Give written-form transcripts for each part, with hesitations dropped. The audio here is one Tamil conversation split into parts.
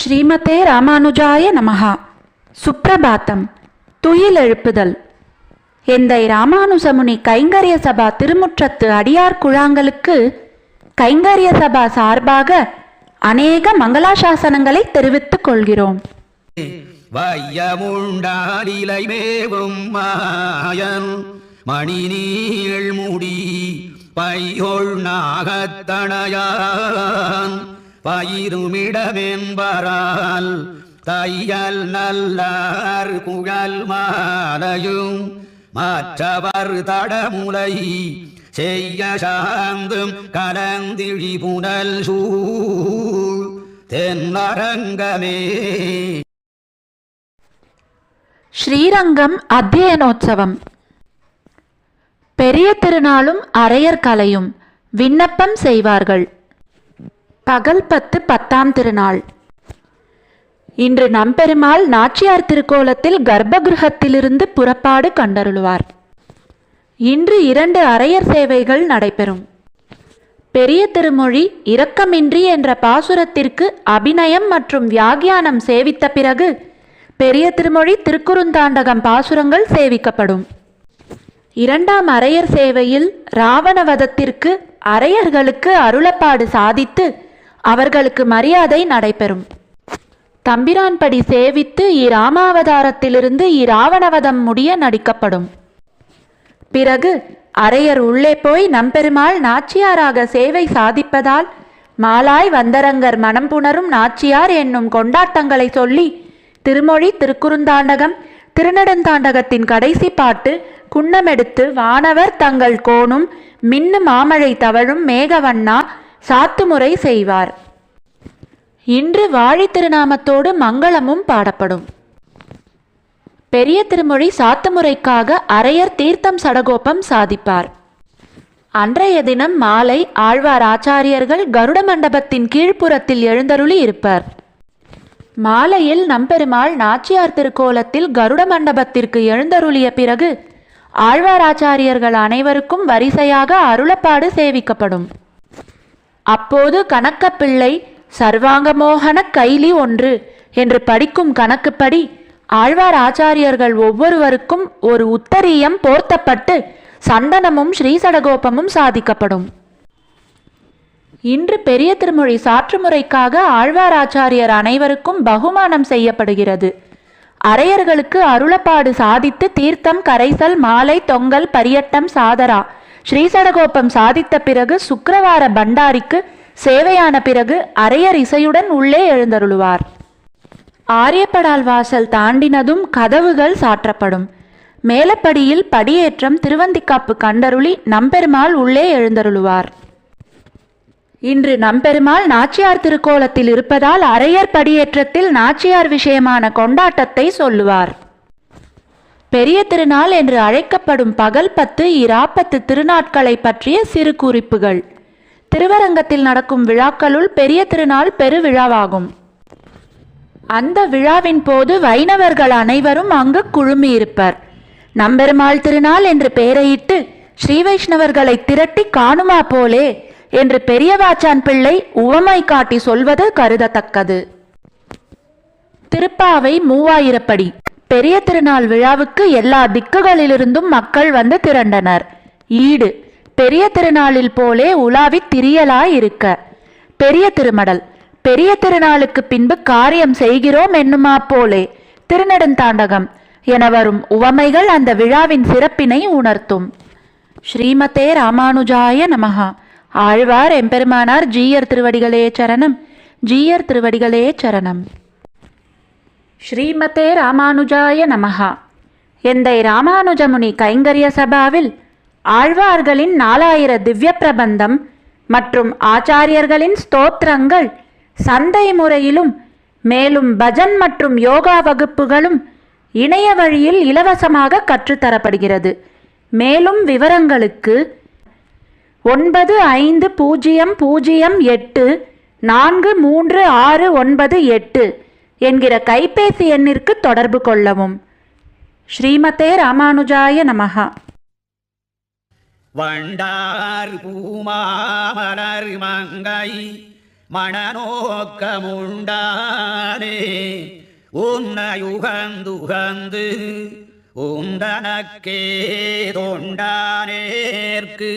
ஸ்ரீமதே ராமானுஜாய நமஹா. சுப்ரபாத்தம். துயில் எழுப்புதல். எந்தை ராமானுஜமுனி கைங்கரிய சபா திருமுற்றத்து அடியார் குழாங்களுக்கு கைங்கரிய சபா சார்பாக அநேக மங்களாசாசனங்களை தெரிவித்துக் கொள்கிறோம். வையமுண்டாலிலை மேவும் மாயன் மணி நீள் முடி பையொள் நாகத்தனையான் பயிருமிடமென்பரால் தையல் நல்லார் குழல் மாலையும் மற்றவர் தடமுலை செய்ய சாந்தும் கலந்திழி புனல் சூழ் தென்னரங்கமே. ஸ்ரீரங்கம் அத்தியனோத்சவம். பெரிய திருநாளும் அரையர் கலையும் விண்ணப்பம் செய்வார்கள். பகல் 10 10ஆம் திருநாள். இன்று நம்பெருமாள் நாச்சியார் திருக்கோலத்தில் கர்ப்பகிருஹத்திலிருந்து புறப்பாடு கண்டருளுவார். இன்று 2 அரையர் சேவைகள் நடைபெறும். பெரிய திருமொழி இரக்கமின்றி என்ற பாசுரத்திற்கு அபிநயம் மற்றும் வியாக்கியானம் சேவித்த பிறகு பெரிய திருமொழி திருக்குறுந்தாண்டகம் பாசுரங்கள் சேவிக்கப்படும். 2ஆம் அரையர் சேவையில் ராவணவதத்திற்கு அரையர்களுக்கு அருளப்பாடு சாதித்து அவர்களுக்கு மரியாதை நடைபெறும். தம்பிரான்படி சேவித்து இராமாவதாரத்திலிருந்து இராவணவதம் முடிய நடிக்கப்படும். பிறகு அரையர் உள்ளே போய் நம்பெருமாள் நாச்சியாராக சேவை சாதிப்பதால் மாலாய் வந்தரங்கர் மனம் புணரும் நாச்சியார் என்னும் கொண்டாட்டங்களை சொல்லி திருமொழி திருக்குறுந்தாண்டகம் திருநெடுந்தாண்டகத்தின் கடைசி பாட்டு குன்னமெடுத்து வானவர் தங்கள் கோணும் மின்னு மாமழை தவழும் மேகவண்ணா சாத்துமுறை செய்வார். இன்று வாழி திருநாமத்தோடு மங்களமும் பாடப்படும். பெரிய திருமொழி சாத்துமுறைக்காக அரையர் தீர்த்தம் சடகோபம் சாதிப்பார். அன்றைய தினம் மாலை ஆழ்வார் ஆச்சாரியர்கள் கருட மண்டபத்தின் கீழ்ப்புறத்தில் எழுந்தருளி இருப்பார். மாலையில் நம்பெருமாள் நாச்சியார் திருக்கோலத்தில் கருட மண்டபத்திற்கு எழுந்தருளிய பிறகு ஆழ்வாராச்சாரியர்கள் அனைவருக்கும் வரிசையாக அருளப்பாடு சேவிக்கப்படும். அப்போது கணக்கப்பிள்ளை சர்வாங்கமோகன கைலி 1 என்று படிக்கும் கணக்குப்படி ஆழ்வார் ஆச்சாரியர்கள் ஒவ்வொருவருக்கும் ஒரு உத்தரீயம் போர்த்தப்பட்டு சண்டனமும் ஸ்ரீசடகோபமும் சாதிக்கப்படும். இன்று பெரிய திருமொழி சாற்றுமுறைக்காக ஆழ்வார் ஆச்சாரியர் அனைவருக்கும் பகுமானம் செய்யப்படுகிறது. அரையர்களுக்கு அருளப்பாடு சாதித்து தீர்த்தம் கரைசல் மாலை தொங்கல் பரியட்டம் சாதரா ஸ்ரீசடகோபம் சாதித்த பிறகு சுக்கிரவார பண்டாரிக்கு சேவையான பிறகு அரையர் இசையுடன் உள்ளே எழுந்தருளுவார். ஆரியப்படால் வாசல் தாண்டினதும் கதவுகள் சாற்றப்படும். மேலப்படியில் படியேற்றம் திருவந்திக்காப்பு கண்டருளி நம்பெருமாள் உள்ளே எழுந்தருளுவார். இன்று நம்பெருமாள் நாச்சியார் திருக்கோலத்தில் இருப்பதால் அரையர் படியேற்றத்தில் நாச்சியார் விஷயமான கொண்டாட்டத்தை சொல்லுவார். பெரிய திருநாள் என்று அழைக்கப்படும் பகல் 10 இராப்பத்து திருநாட்களை பற்றிய சிறு குறிப்புகள். திருவரங்கத்தில் நடக்கும் விழாக்களுள் பெரிய திருநாள் பெருவிழாவாகும். அந்த விழாவின் போது வைணவர்கள் அனைவரும் அங்கு குழுமியிருப்பர். நம்பெருமாள் திருநாள் என்று பெயரையிட்டு ஸ்ரீ வைஷ்ணவர்களை திரட்டி காணுமா போலே என்று பெரியவாச்சான் பிள்ளை உவமை காட்டி சொல்வது கருதத்தக்கது. திருப்பாவை 3000 படி. பெரிய திருநாள் விழாவுக்கு எல்லா திக்குகளிலிருந்தும் மக்கள் வந்து திரண்டனர். ஈடு பெரிய திருநாளில் போலே உலாவித் திரியலாயிருக்க. பெரிய திருமடல். பெரிய திருநாளுக்கு பின்பு காரியம் செய்கிறோம் என்னுமா போலே. திருநெடுந்தாண்டகம் என வரும் உவமைகள் அந்த விழாவின் சிறப்பினை உணர்த்தும். ஸ்ரீமதே ராமானுஜாய நமஹா. ஆழ்வார் எம்பெருமானார் ஜீயர் திருவடிகளே சரணம். ஜீயர் திருவடிகளே சரணம். ஸ்ரீமதே ராமானுஜாய நமஹா. எந்தை ராமானுஜமுனி கைங்கரிய சபாவில் ஆழ்வார்களின் 4000 திவ்ய பிரபந்தம் மற்றும் ஆச்சாரியர்களின் ஸ்தோத்திரங்கள் சந்தை முறையிலும் மேலும் பஜன் மற்றும் யோகா வகுப்புகளும் இணைய வழியில் இலவசமாக கற்றுத்தரப்படுகிறது. மேலும் விவரங்களுக்கு 9508436698 என்கிற கைபேசி எண்ணிற்கு தொடர்பு கொள்ளவும். ஸ்ரீமதே ராமானுஜாய நமஹா. வண்டார் பூமாமலர் மங்கை மணநோக்கமுண்டானே உன்னையுகந்துகந்து உந்தனக்கே தொண்டானேற்கு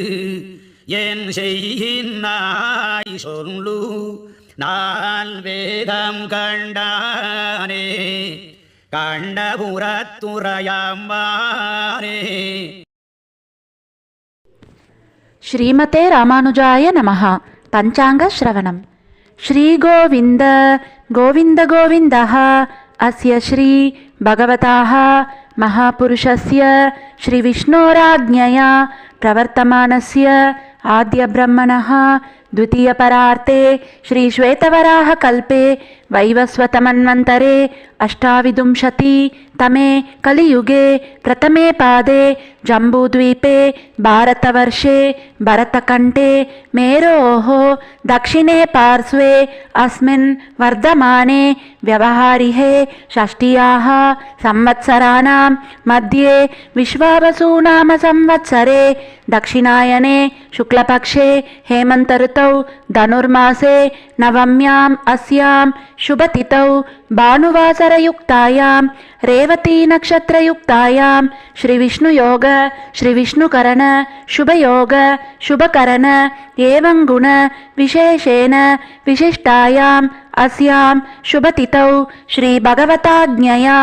என் செய்யினாய் சொல்லு நான் வேதம் கண்டானே கண்டபுரத்துறையம்பானே. ஸ்ரீமதே ராமானுஜாய நமः. பஞ்சாங்க ஸ்ரவணம். ஸ்ரீ கோவிந்த கோவிந்த கோவிந்தः அஸ்ய ஸ்ரீ பகவதாः महापुरुषस्य श्री विष्णोराज्ञया प्रवर्तमानस्य आद्य ब्रह्मणः द्वितीय परार्ते श्री श्वेतवराह कल्पे वैवस्वतमन्वन्तरे अष्टाविंशति तमे कलियुगे प्रथमे पादे जम्बूद्वीपे भारतवर्षे भरतकण्ठे मेरोः दक्षिणे पार्श्वे अस्मिन् वर्धमाने व्यवहारिहे षष्ट्याः संवत्सराणां मध्ये विश्वावसु नाम संवत्सरे दक्षिणायने शुक्लपक्षे हेमन्तऋतौ धनुर्मासे नवम्याम् अस्यां शुभतिथौ भानुवासरयुक्तायां रेवती नक्षत्रयुक्तायां श्रीविष्णुयोग श्रीविष्णुकरण शुभयोग शुभकरण एवं गुण विशेषेण विशिष्टायाम् अस्यां शुभतिथौ श्री भगवताज्ञया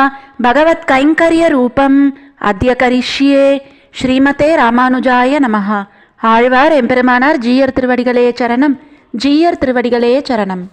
भगवत्कैङ्कर्यरूपम् अद्य करिष्ये. ஸ்ரீமதே ராமானுஜாய நமः. ஆழ்வார் எம்பெருமானார் ஜீயர் திருவடிகளே சரணம். ஜீயர் திருவடிகளே சரணம்.